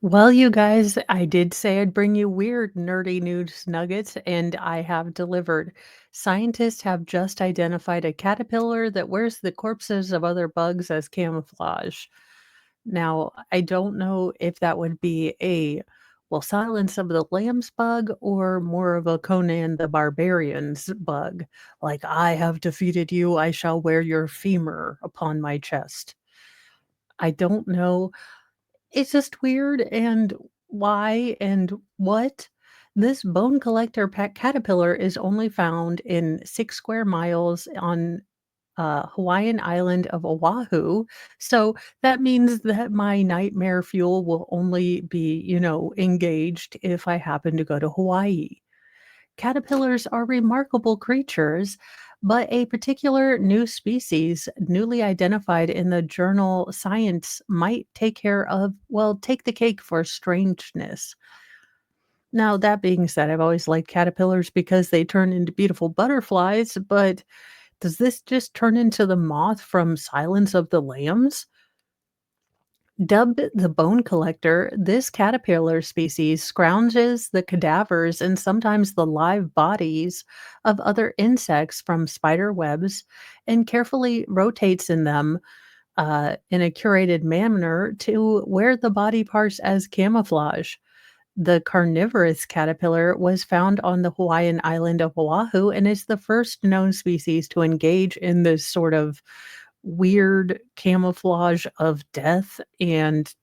Well, you guys, I did say I'd bring you weird, nerdy news nuggets, and I have delivered. Scientists have just identified a caterpillar that wears the corpses of other bugs as camouflage. Now, I don't know if that would be Silence of the Lambs bug or more of a Conan the Barbarian's bug. Like, I have defeated you, I shall wear your femur upon my chest. I don't know, it's just weird, and why and what? This bone collector caterpillar is only found in 6 square miles on Hawaiian island of Oahu. So that means that my nightmare fuel will only be, engaged if I happen to go to Hawaii. Caterpillars are remarkable creatures, but a particular new species newly identified in the journal Science might take the cake for strangeness. Now, that being said, I've always liked caterpillars because they turn into beautiful butterflies, but does this just turn into the moth from Silence of the Lambs? Dubbed the bone collector, this caterpillar species scrounges the cadavers and sometimes the live bodies of other insects from spider webs and carefully rotates in them in a curated manner to wear the body parts as camouflage. The carnivorous caterpillar was found on the Hawaiian island of Oahu and is the first known species to engage in this sort of weird camouflage of death and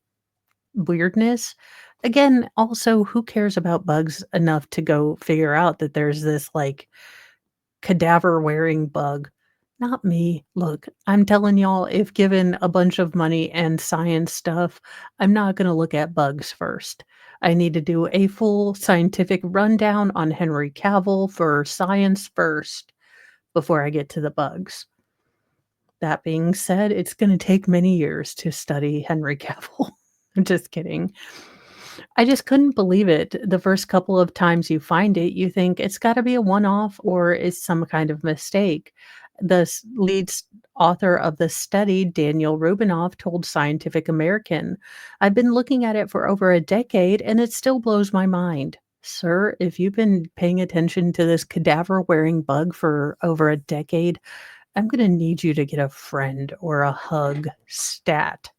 weirdness. Again, also, who cares about bugs enough to go figure out that there's this like cadaver wearing bug? Not me. Look, I'm telling y'all, if given a bunch of money and science stuff, I'm not going to look at bugs first. I need to do a full scientific rundown on Henry Cavill for science first before I get to the bugs. That being said, it's gonna take many years to study Henry Cavill. I'm just kidding. I just couldn't believe it. The first couple of times you find it, you think it's gotta be a one-off or it's some kind of mistake. The author of the study, Daniel Rubinoff, told Scientific American, "I've been looking at it for over a decade, and it still blows my mind." Sir, if you've been paying attention to this cadaver-wearing bug for over a decade, I'm gonna need you to get a friend or a hug stat.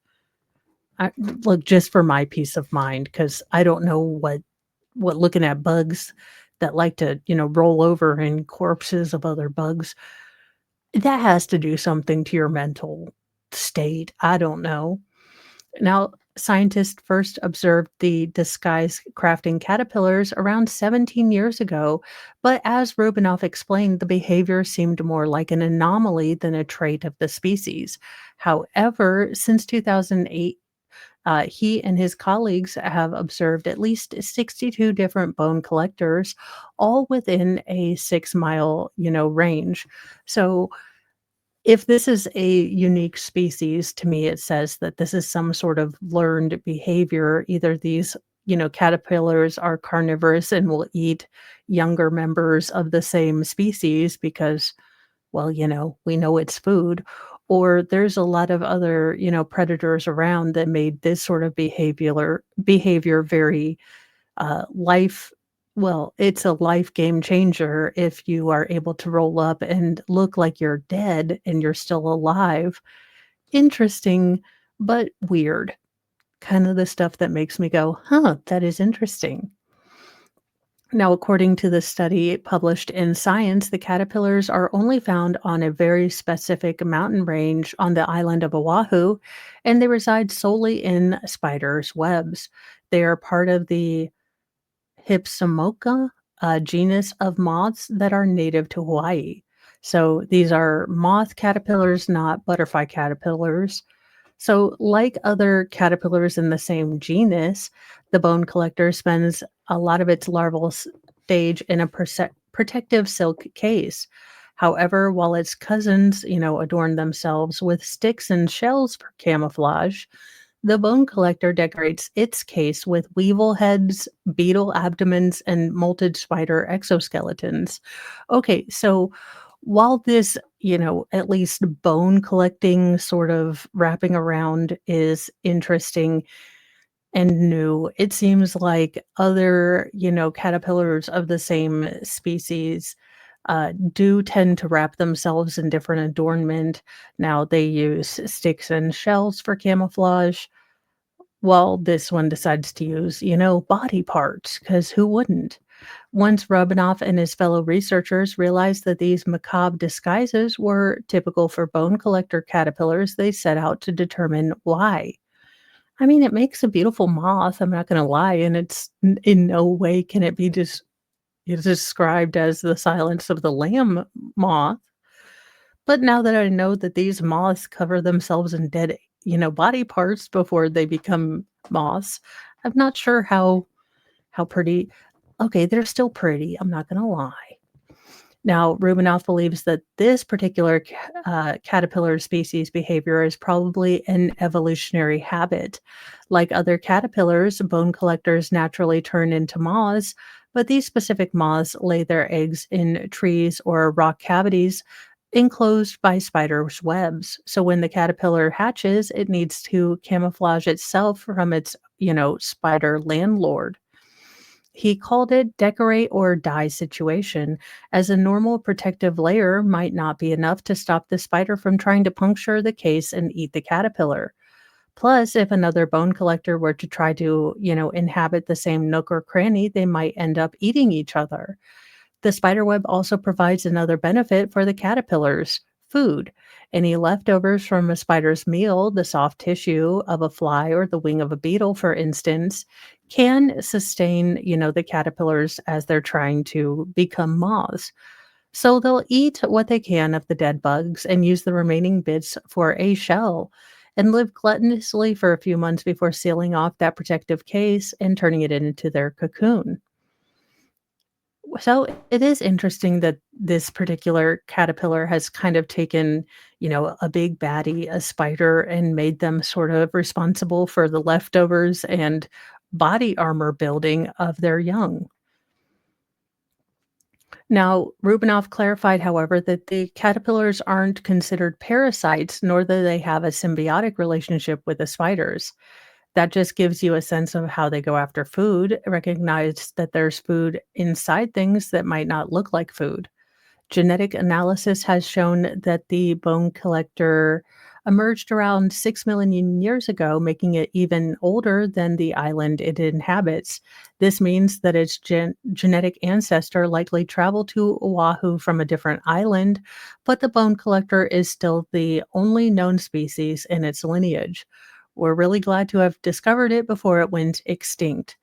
Look, just for my peace of mind, because I don't know what looking at bugs that like to, roll over in corpses of other bugs, that has to do something to your mental state. I don't know. Now, scientists first observed the disguise crafting caterpillars around 17 years ago, but as Rubinoff explained, the behavior seemed more like an anomaly than a trait of the species. However, since 2008, he and his colleagues have observed at least 62 different bone collectors, all within a 6 mile, range. So if this is a unique species, to me, it says that this is some sort of learned behavior. Either these, caterpillars are carnivorous and will eat younger members of the same species because, well, we know it's food, or there's a lot of other, predators around that made this sort of behavior very life it's a life game changer if you are able to roll up and look like you're dead and you're still alive. Interesting, but weird. Kind of the stuff that makes me go, huh, that is interesting. Now, according to the study published in Science, the caterpillars are only found on a very specific mountain range on the island of Oahu, and they reside solely in spiders' webs. They are part of the Hypsomocha, a genus of moths that are native to Hawaii. So these are moth caterpillars, not butterfly caterpillars. So, like other caterpillars in the same genus, the bone collector spends a lot of its larval stage in a protective silk case. However, while its cousins, adorn themselves with sticks and shells for camouflage, the bone collector decorates its case with weevil heads, beetle abdomens, and molted spider exoskeletons. Okay, so while this, at least bone collecting sort of wrapping around is interesting, and new. It seems like other, caterpillars of the same species do tend to wrap themselves in different adornment. Now they use sticks and shells for camouflage, while this one decides to use, body parts, because who wouldn't? Once Rubinoff and his fellow researchers realized that these macabre disguises were typical for bone collector caterpillars, they set out to determine why. I mean, it makes a beautiful moth, I'm not gonna lie, and it's in no way can it be described as the Silence of the Lamb moth. But now that I know that these moths cover themselves in dead, body parts before they become moths, I'm not sure how pretty. Okay, they're still pretty, I'm not gonna lie. Now, Rubinoff believes that this particular caterpillar species behavior is probably an evolutionary habit. Like other caterpillars, bone collectors naturally turn into moths, but these specific moths lay their eggs in trees or rock cavities enclosed by spiders' webs. So when the caterpillar hatches, it needs to camouflage itself from its, spider landlord. He called it decorate or die situation, as a normal protective layer might not be enough to stop the spider from trying to puncture the case and eat the caterpillar. Plus, if another bone collector were to try to, inhabit the same nook or cranny, they might end up eating each other. The spider web also provides another benefit for the caterpillars: food. Any leftovers from a spider's meal, the soft tissue of a fly or the wing of a beetle, for instance, can sustain, the caterpillars as they're trying to become moths. So they'll eat what they can of the dead bugs and use the remaining bits for a shell and live gluttonously for a few months before sealing off that protective case and turning it into their cocoon. So it is interesting that this particular caterpillar has kind of taken, a big baddie, a spider, and made them sort of responsible for the leftovers and body armor building of their young. Now, Rubinoff clarified, however, that the caterpillars aren't considered parasites, nor do they have a symbiotic relationship with the spiders. That just gives you a sense of how they go after food, recognize that there's food inside things that might not look like food. Genetic analysis has shown that the bone collector emerged around 6 million years ago, making it even older than the island it inhabits. This means that its genetic ancestor likely traveled to Oahu from a different island, but the bone collector is still the only known species in its lineage. We're really glad to have discovered it before it went extinct.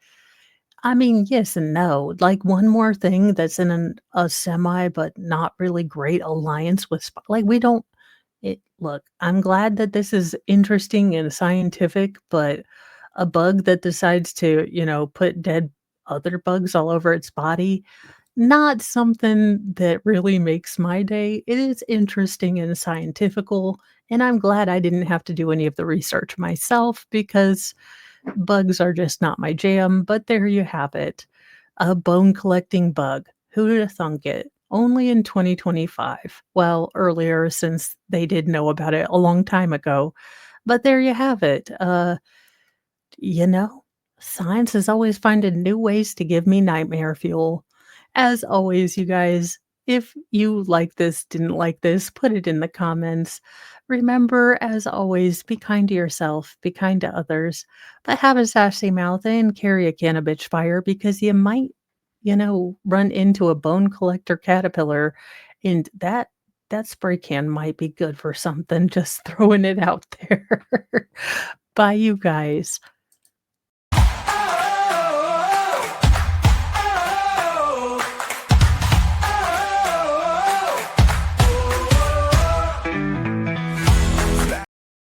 I mean, yes and no. Like, one more thing that's in a semi but not really great alliance with like, we don't look, I'm glad that this is interesting and scientific, but a bug that decides to, put dead other bugs all over its body, not something that really makes my day. It is interesting and scientifical, and I'm glad I didn't have to do any of the research myself because bugs are just not my jam, but there you have it. A bone collecting bug. Who'd have thunk it? Only in 2025. Well, earlier since they did know about it a long time ago. But there you have it. You know, Science is always finding new ways to give me nightmare fuel. As always, you guys, if you like this, didn't like this, put it in the comments. Remember, as always, be kind to yourself, be kind to others, but have a sassy mouth and carry a can of bitch fire because you might, run into a bone collector caterpillar, and that spray can might be good for something. Just throwing it out there. Bye, you guys.